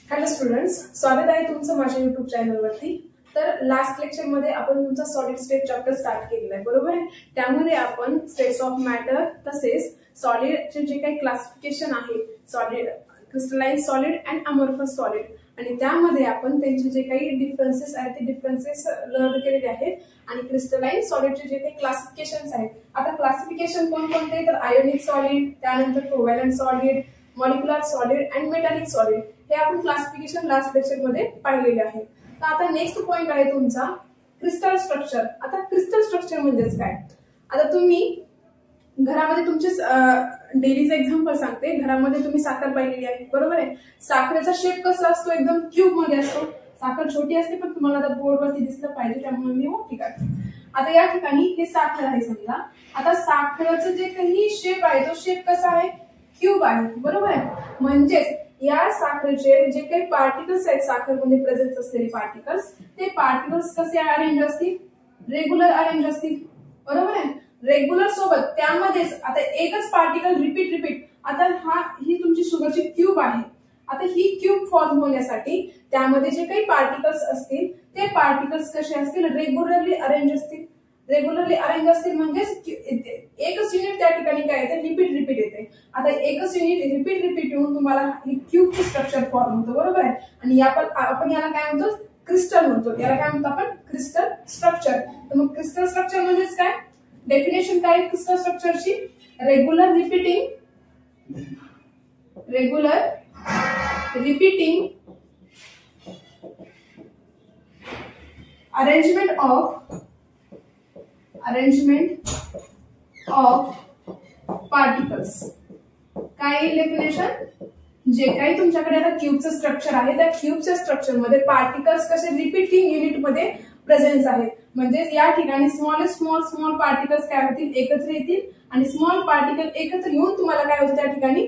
Hello students, स्वागत आहे तुमचं माझ्या युट्यूब चॅनलवरती। तर लास्ट लेक्चर मध्ये आपण तुमचा सॉलिड स्टेट चॅप्टर स्टार्ट केलेला आहे, बरोबर आहे। त्यामध्ये आपण स्टेट्स ऑफ मॅटर तसेच सॉलिडचे जे काही क्लासिफिकेशन आहे, solid, crystalline solid and amorphous solid, आणि त्यामध्ये आपण त्यांचे जे काही डिफरन्सेस आहेत ते डिफरन्सेस लर्न केलेले आहेत। आणि क्रिस्टलाइन सॉलिडचे जे काही क्लासिफिकेशन्स आहेत, आता क्लासिफिकेशन कोणकोणते, तर आयोनिक सॉलिड, त्यानंतर covalent solid, molecular solid and metallic solid, हे आपण क्लासिफिकेशन लास्ट लेक्चर मध्ये पाहिलेले आहे। तर आता नेक्स्ट पॉइंट आहे तुमचा क्रिस्टल स्ट्रक्चर। आता क्रिस्टल स्ट्रक्चर म्हणजेच काय, आता तुम्ही घरामध्ये तुमचे डेलीचं एक्झाम्पल सांगते। घरामध्ये तुम्ही साखर पाहिलेली आहे, बरोबर आहे। साखरेचा शेप कसा असतो, एकदम क्यूब मध्ये असतो। साखर छोटी असते पण तुम्हाला आता बोर्डवरती दिसलं पाहिजे त्यामुळे मी मोठी काढते। आता या ठिकाणी हे साखर आहे समजा। आता साखरेचं जे काही शेप आहे तो शेप कसा आहे, क्यूब आहे, बरोबर आहे। म्हणजेच या साखरेचे जे काही पार्टिकल्स आहेत, साखरमध्ये प्रेझेंट असलेले पार्टिकल्स, ते पार्टिकल्स कसे अरेंज असतील, रेग्युलर अरेंज असतील, बरोबर आहे। रेग्युलर सोबत त्यामध्येच आता एकच पार्टिकल रिपीट आता ही तुमची शुगरची क्यूब आहे। आता ही क्यूब फॉर्म होण्यासाठी त्यामध्ये जे काही पार्टिकल्स असतील ते पार्टिकल्स कसे असतील, रेग्युलरली अरेंज असतील। रेग्युलरली अरेंज असतील म्हणजेच एकच युनिट त्या ठिकाणी काय येते, रिपीट येते। आता एकच युनिट रिपीट येऊन तुम्हाला ही क्यूबची स्ट्रक्चर फॉर्म होतं, बरोबर आहे। आणि आपण याला काय म्हणतो, क्रिस्टल म्हणतो। याला काय म्हणतो आपण, क्रिस्टल स्ट्रक्चर। तर मग क्रिस्टल स्ट्रक्चर म्हणजेच काय, डेफिनेशन काय क्रिस्टल स्ट्रक्चरची, regular repeating arrangement of particles. काय डेफिनेशन, जे काही तुमच्याकडे आता क्यूबचं स्ट्रक्चर आहे त्या क्यूबच्या स्ट्रक्चर मध्ये पार्टिकल्स कसे रिपीटिंग युनिट मध्ये प्रेझेंट आहेत। म्हणजे या ठिकाणी स्मॉल पार्टिकल्स काय होतील, एकत्र येतील, आणि स्मॉल पार्टिकल एकत्र येऊन तुम्हाला काय होतं, त्या ठिकाणी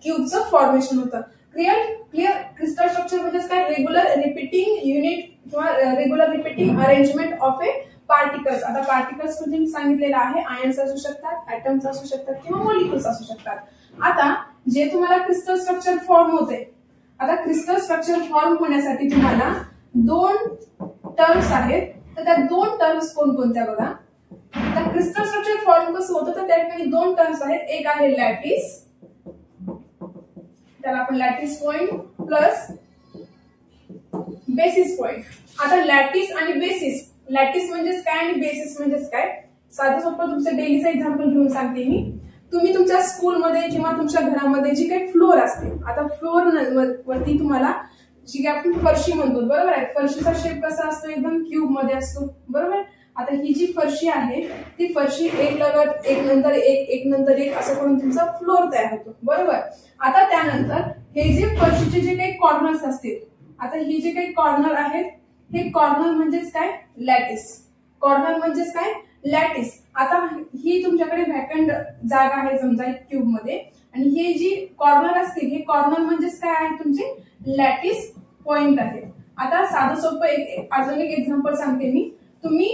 क्यूबचं फॉर्मेशन होतं। क्लिअर क्रिस्टल स्ट्रक्चर म्हणजे काय, रेग्युलर रिपीटिंग युनिट किंवा regular repeating arrangement of A particles. आता पार्टिकल्स म्हणजे सांगितलेलं आहे, आयन्स असू शकतात, ऍटम्स असू शकतात किंवा मॉलिक्युल्स असू शकतात। आता जे तुम्हाला क्रिस्टल स्ट्रक्चर फॉर्म होते, आता क्रिस्टल स्ट्रक्चर फॉर्म होण्यासाठी तुम्हाला दोन टर्म्स आहेत। तर त्या दोन टर्म्स कोणकोणत्या बघा। आता क्रिस्टल स्ट्रक्चर फॉर्म कसं होतं, तर त्या ठिकाणी दोन टर्म्स आहेत। एक आहे लॅटिस, त्याला आपण lattice point, plus basis point. आता लॅटिस आणि बेसिस, लॅटिस म्हणजेच काय आणि बेसिस म्हणजेच काय, साधं सोपं तुमचं डेलीचं एक्झाम्पल घेऊन सांगते मी। तुम्ही तुमच्या स्कूलमध्ये किंवा तुमच्या घरामध्ये जी काही फ्लोर असते, आता फ्लोर वरती तुम्हाला जी काही आपण फरशी म्हणतो, बरोबर आहे। फरशीचा शेप कसा असतो, एकदम क्यूब मध्ये असतो, बरोबर। आता ही जी फरशी आहे ती फरशी एक लगत एक नंतर एक असं करून तुमचा फ्लोर तयार होतो, बरोबर। आता त्यानंतर हे जे फरशीचे जे काही कॉर्नर्स असतील, आता ही जे काही कॉर्नर आहेत हे कॉर्नर म्हणजेच काय, लॅटिस। कॉर्नर म्हणजेच काय, लॅटिस। आता ही तुमच्याकडे व्हॅकंट जागा आहे समजा क्यूब मध्ये, आणि हे जी कॉर्नर असतील हे कॉर्नर म्हणजेच काय आहे, तुमचे लॅटिस पॉइंट आहे। आता साधं सोपं अजून एक एक्झाम्पल सांगते मी। तुम्ही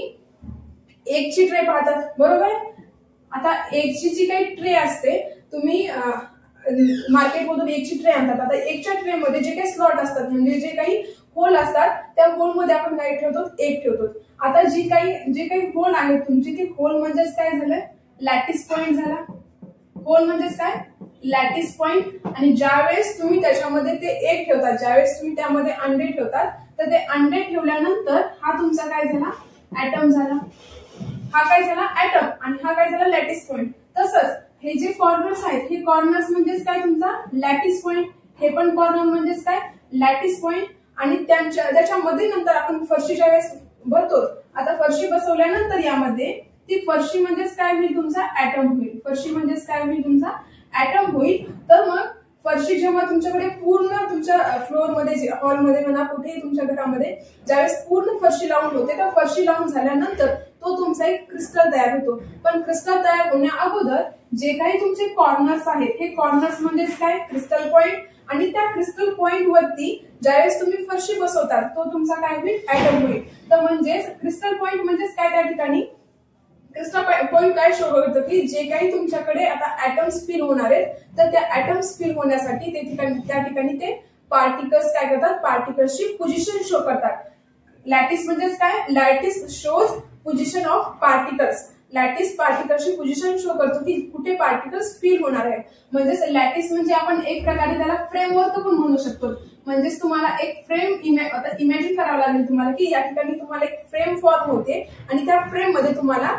एकची ट्रे पाहतात, बरोबर आहे। आता एकची जी काही ट्रे असते, तुम्ही मार्केटमधून एकची ट्रे आणतात। आता एकच्या ट्रे मध्ये जे काही स्लॉट असतात, म्हणजे जे काही होल असतात, त्या होल मध्ये आपण काय ठेवतो, एक ठेवतो। आता जे काही होल आहेत तुमचे, ते होल म्हणजेच काय झालं, लॅटिस पॉइंट झाला। होल म्हणजेच काय, लॅटिस पॉइंट। आणि ज्यावेळेस तुम्ही त्याच्यामध्ये ते एक ठेवतात, ज्यावेळेस तुम्ही त्यामध्ये अंडे ठेवतात, तर ते अंडे ठेवल्यानंतर हा तुमचा काय झाला, ऍटम झाला। हा काय झाला, ऍटम, आणि हा काय झाला, लॅटिस पॉइंट। तसंच हे जे कॉर्नर्स आहेत, हे कॉर्नर्स म्हणजेच काय, तुमचा लॅटिस पॉइंट। हे पण कॉर्नर म्हणजेच काय, लॅटिस पॉइंट। आणि त्याच्यामध्ये नंतर आपण फरशी ज्या वेळेस भरतो, आता फरशी बसवल्यानंतर यामध्ये ती फरशी म्हणजेच काय होईल, तुमचा ऍटम होईल। फरशी म्हणजेच काय होईल, तुमचा ऍटम होईल। तर मग फरशी जेव्हा तुमच्याकडे पूर्ण तुमच्या फ्लोर मध्ये, हॉलमध्ये म्हणा, कुठेही तुमच्या घरामध्ये ज्यावेळेस पूर्ण फरशी लावून होते, तर फरशी लावून झाल्यानंतर तो तुमचा एक क्रिस्टल तयार होतो। पण क्रिस्टल तयार होण्या अगोदर जे काही तुमचे कॉर्नर्स आहेत, हे कॉर्नर्स म्हणजेच काय, क्रिस्टल पॉइंट। आणि त्या क्रिस्टल पॉइंट वरती ज्यावेळेस तुम्ही फरशी बसवतात, तो तुमचा काय होईल, ऍटम होईल। तर म्हणजेच क्रिस्टल पॉइंट म्हणजेच काय, त्या ठिकाणी क्रिस्टल पॉइंट काय शो करतं की जे काही तुमच्याकडे आता ऍटम्स फिल होणार आहेत, तर त्या ऍटम्स फिल होण्यासाठी त्या ठिकाणी ते पार्टिकल्स काय करतात, पार्टिकल्सची पोझिशन शो करतात. लॅटिस म्हणजेच काय, lattice shows position of particles. Lattice पार्टिकल्सची पोझिशन शो करतो की कुठे पार्टिकल्स फील होणार आहे. म्हणजेच लॅटिस म्हणजे आपण एक प्रकारे त्याला फ्रेमवर्क पण म्हणू शकतो. म्हणजेच तुम्हाला एक फ्रेम इमॅजिन करावं लागेल तुम्हाला की या ठिकाणी तुम्हाला एक फ्रेम फॉर्म होते आणि त्या फ्रेम मध्ये तुम्हाला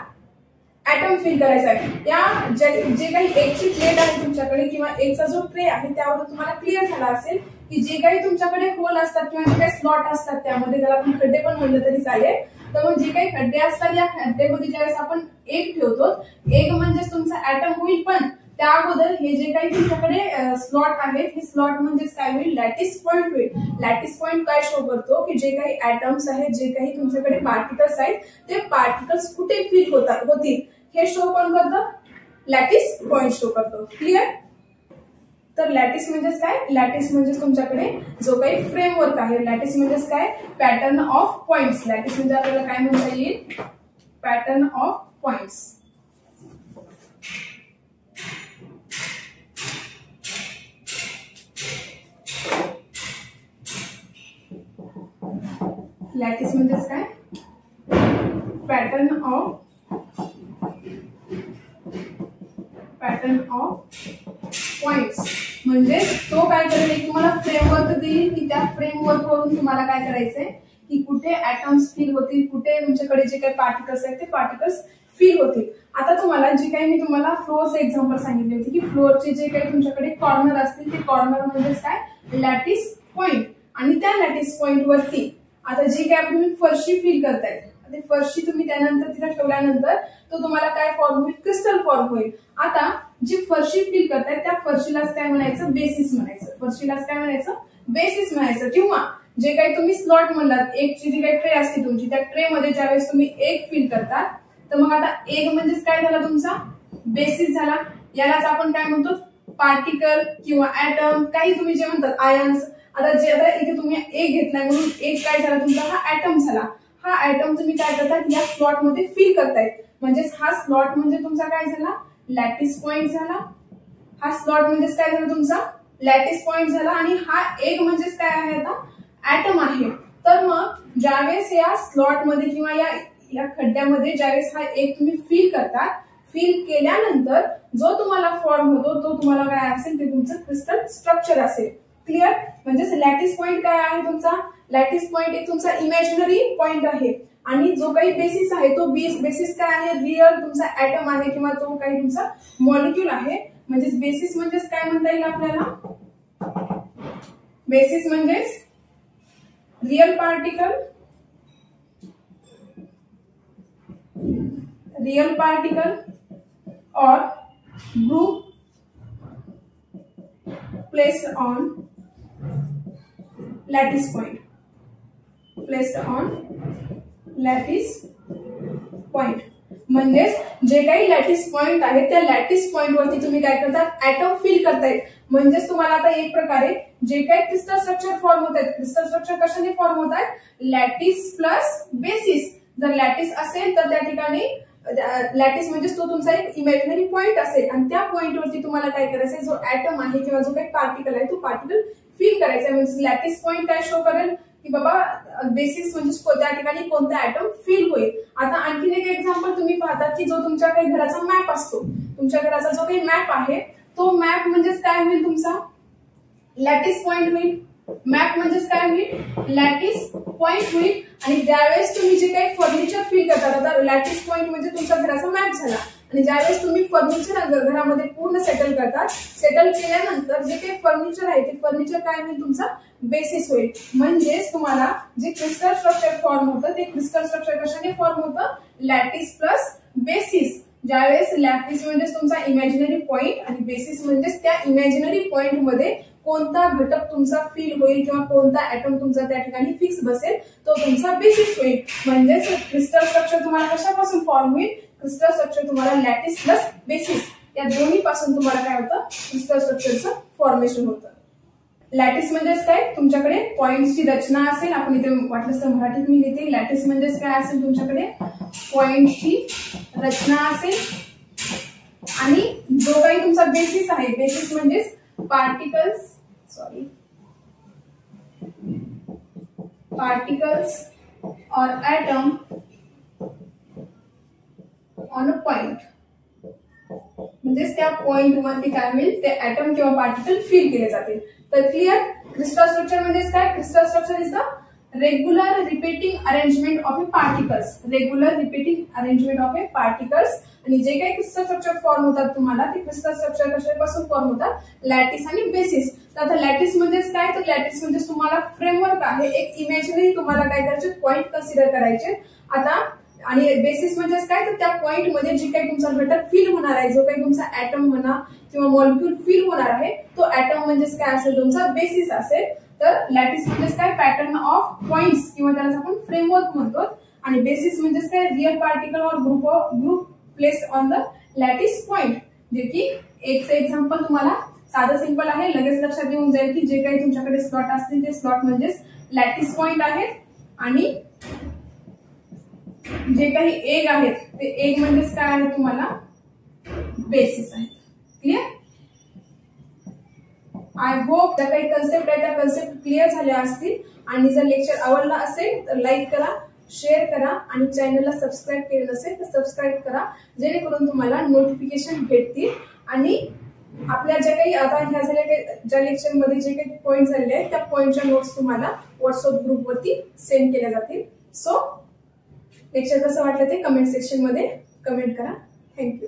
ऍटम फिल करायचा आहे. या जे काही एकची प्लेट आहे तुमच्याकडे किंवा एकचा जो ट्रे आहे त्यावरून तुम्हाला क्लिअर झाला असेल की जे काही तुमच्याकडे होल असतात किंवा जे काही स्लॉट असतात त्यामध्ये, त्याला आपण खड्डे पण म्हणलं तरी चालेल. तर मग जे काही खड्डे असतात या खड्डेमध्ये ज्यावेळेस आपण एग ठेवतो, एग म्हणजेच तुमचा ऍटम होईल. पण त्या अगोदर हे जे काही तुमच्याकडे स्लॉट आहेत हे स्लॉट म्हणजेच काय होईल, लॅटिस पॉइंट होईल. लॅटिस पॉइंट काय शो करतो की जे काही ऍटम्स आहेत, जे काही तुमच्याकडे पार्टिकल्स आहेत ते पार्टिकल्स कुठे फील होतील हे शो कोण करतं, लॅटिस पॉइंट शो करतो. क्लिअर. तर लॅटिस म्हणजेच काय, लॅटिस म्हणजेच तुमच्याकडे जो काही फ्रेमवर्क आहे. लॅटिस म्हणजेच काय, पॅटर्न ऑफ पॉइंट्स. लॅटिस म्हणजे आपल्याला काय म्हणता येईल, पॅटर्न ऑफ पॉइंट्स. लॅटिस म्हणजेच काय, पॅटर्न ऑफ पॉइंट्स. म्हणजे तो काय करेल, एक तुम्हाला फ्रेमवर्क देईल की त्या फ्रेमवर्क वरून तुम्हाला काय करायचंय की कुठे ऍटम्स फील होतील, कुठे तुमच्याकडे जे काही पार्टिकल्स आहेत ते पार्टिकल्स फील होतील. आता तुम्हाला जे काही मी तुम्हाला फ्लोअरचे एक्झाम्पल सांगितले होते की फ्लोअरचे जे काही तुमच्याकडे कॉर्नर असतील ते कॉर्नर म्हणजेच काय, लॅटिस पॉइंट. आणि त्या लॅटिस पॉइंट वरती आता जे काही तुम्ही फरशी फील करताय, ते फरशी तुम्ही त्यानंतर तिथे ठेवल्यानंतर तो तुम्हाला काय फॉर्म होईल, क्रिस्टल फॉर्म होईल. आता जी फरशी फील करताय त्या फरशीलाच काय म्हणायचं, बेसिस म्हणायचं. फरशीलाच काय म्हणायचं, बेसिस म्हणायचं. किंवा जे काही तुम्ही स्लॉट म्हणलात, एकची जी काही ट्रे असते तुमची, त्या ट्रे मध्ये ज्यावेळेस तुम्ही एग फील करता, तर मग आता एग म्हणजेच काय झाला, तुमचा बेसिस झाला. यालाच आपण काय म्हणतो, पार्टिकल किंवा ऍटम, काही तुम्ही जे म्हणतात आयन्स. आता इथे तुम्ही एग घेतलाय म्हणून एग काय झाला तुमचा, हा ऍटम झाला. हा ऍटम तुम्ही काय करतात, या स्लॉट मध्ये फील करतायत. म्हणजेच हा स्लॉट म्हणजे तुमचा काय झाला, लॅटिस पॉइंट झाला. हा स्लॉट म्हणजेच काय झाला तुमचा, लॅटिस पॉइंट झाला. आणि हा एग म्हणजेच काय आहे, आता ऍटम आहे. तर मग ज्यावेळेस या स्लॉट मध्ये किंवा या खड्ड्यामध्ये ज्यावेळेस हा एग तुम्ही फील करता, फील केल्यानंतर जो तुम्हाला फॉर्म होतो तो तुम्हाला काय असेल, ते तुमचं क्रिस्टल स्ट्रक्चर असेल. क्लिअर. म्हणजेच लॅटिस पॉइंट काय आहे तुमचा, लॅटिस पॉइंट एक तुमचा इमॅजिनरी पॉइंट आहे. आणि जो काही बेसिस आहे तो बेसिस काय आहे, रिअल तुमचा ऍटम आहे किंवा तो काही तुमचा मॉलिक्यूल आहे. म्हणजेच बेसिस म्हणजेच काय म्हणता येईल आपल्याला, बेसिस म्हणजेच real particle, or group placed on lattice point. म्हणजेच जे काही लॅटिस पॉइंट आहे त्या लॅटिस पॉइंट वरती तुम्ही काय करतात, ऍटम फील करतायत. म्हणजेच तुम्हाला आता एक प्रकारे जे काही क्रिस्टल स्ट्रक्चर फॉर्म होत आहेत, क्रिस्टल स्ट्रक्चर कशाने फॉर्म होत आहेत, लॅटिस प्लस बेसिस. जर लॅटिस असेल तर त्या ठिकाणी लॅटिस म्हणजे तो तुमचा एक इमॅजिनरी पॉइंट असेल आणि त्या पॉइंट वरती तुम्हाला काय करायचंय, जो ऍटम आहे किंवा जो काही पार्टिकल आहे तो पार्टिकल फील करायचा. म्हणजे लॅटिस पॉइंट काय शो करेल की बाबा बेसिस म्हणजे त्या ठिकाणी कोणता ऍटम फील होईल. आता आणखीन एक एक्झाम्पल तुम्ही पाहतात की जो तुमच्या काही घराचा मॅप असतो, तुमच्या घराचा जो काही मॅप आहे तो मॅप म्हणजेच काय होईल, तुमचा लॅटिस पॉइंट होईल. मॅप म्हणजेच काय होईल, लॅटिस पॉइंट होईल. आणि ज्यावेळेस तुम्ही जे काही फर्निचर फील करतात, आता लॅटिस पॉइंट म्हणजे तुमच्या घराचा मॅप झाला. आणि ज्यावेळेस तुम्ही फर्निचर घरामध्ये पूर्ण सेटल करतात, सेटल केल्यानंतर जे काही फर्निचर आहे ते फर्निचर काय होईल, तुमचा बेसिस होईल. म्हणजेच तुम्हाला जे क्रिस्टल स्ट्रक्चर फॉर्म होतं ते क्रिस्टल स्ट्रक्चर कशाने फॉर्म होतं, लॅटिस प्लस बेसिस. ज्यावेळेस लॅटिस म्हणजे तुमचा इमॅजिनरी पॉइंट आणि बेसिस म्हणजेच त्या इमॅजिनरी पॉइंट मध्ये कोणता घटक तुमचा फील होईल किंवा कोणता ऍटम तुमचा त्या ठिकाणी फिक्स बसेल तो तुमचा बेसिस होईल. म्हणजेच क्रिस्टल स्ट्रक्चर तुम्हाला कशापासून फॉर्म होईल, क्रिस्टल स्ट्रक्चर तुम्हाला लॅटिस प्लस बेसिस या दोन्ही पासून तुम्हाला काय होतं, क्रिस्टल स्ट्रक्चरचं फॉर्मेशन होतं. लॅटिस म्हणजेच काय, तुमच्याकडे पॉइंट्सची रचना असेल. आपण इथे वाटलंच तर मराठीत मी लिहिते. लॅटिस म्हणजेच काय असेल, तुमच्याकडे पॉइंटची रचना असेल. आणि जो काही तुमचा बेसिस आहे, बेसिस म्हणजेच particles particles or atom on a point. म्हणजेच त्या पॉइंट वरती काय होईल, ते ऍटम किंवा पार्टिकल फील केले जातील. तर क्लिअर. क्रिस्टल स्ट्रक्चर म्हणजेच काय? Crystal structure is the regular repeating arrangement of A particles. Regular repeating arrangement of A particles. आणि जे काही क्रिस्टल स्ट्रक्चर फॉर्म होतात तुम्हाला, ते क्रिस्टल स्ट्रक्चर कशापासून फॉर्म होतात? लॅटिस आणि बेसिस. तर आता लॅटिस म्हणजेच काय? तर लॅटिस म्हणजे तुम्हाला फ्रेमवर्क आहे, एक इमॅजिनरी तुम्हाला काय करायचे, पॉइंट कन्सिडर करायचे. आता आणि बेसिस म्हणजेच काय? तर त्या पॉइंट मध्ये जे काही तुमचा घटक फील होणार आहे, जो काही तुमचा ऍटम म्हणा किंवा मॉलिक्यूल फील होणार आहे, तो ऍटम म्हणजेच काय असेल? तुमचा बेसिस असेल. तर लॅटिस म्हणजेच काय? पॅटर्न ऑफ पॉइंट्स किंवा त्याला आपण फ्रेमवर्क म्हणतो. आणि बेसिस म्हणजेच काय? रिअल पार्टिकल और group placed on the lattice point. जे की एक एक्झाम्पल तुम्हाला साधं सिंपल आहे, लगेच लक्षात येऊन जाईल की जे काही तुमच्याकडे स्लॉट असतील ते स्लॉट म्हणजेच लॅटिस पॉइंट आहेत. आणि जे काही एग आहेत ते एग म्हणजेच काय आहे? तुम्हाला बेसिस आहेत. क्लिअर. आय होप ज्या काही कन्सेप्ट आहे त्या कन्सेप्ट क्लिअर झाल्या असतील. आणि जर लेक्चर आवडला असेल तर लाईक करा, शेअर करा आणि चॅनलला सबस्क्राईब केलं नसेल तर सबस्क्राईब करा, जेणेकरून तुम्हाला नोटिफिकेशन भेटतील. आणि आपल्या ज्या काही आता ह्या झाल्या ज्या लेक्चर मध्ये जे काही पॉइंट झालेले आहेत त्या पॉइंटच्या नोट्स तुम्हाला व्हॉट्सअप ग्रुपवरती सेंड केल्या जातील. सो लेक्चर कसं वाटलं ते कमेंट सेक्शन मध्ये कमेंट करा. थँक्यू.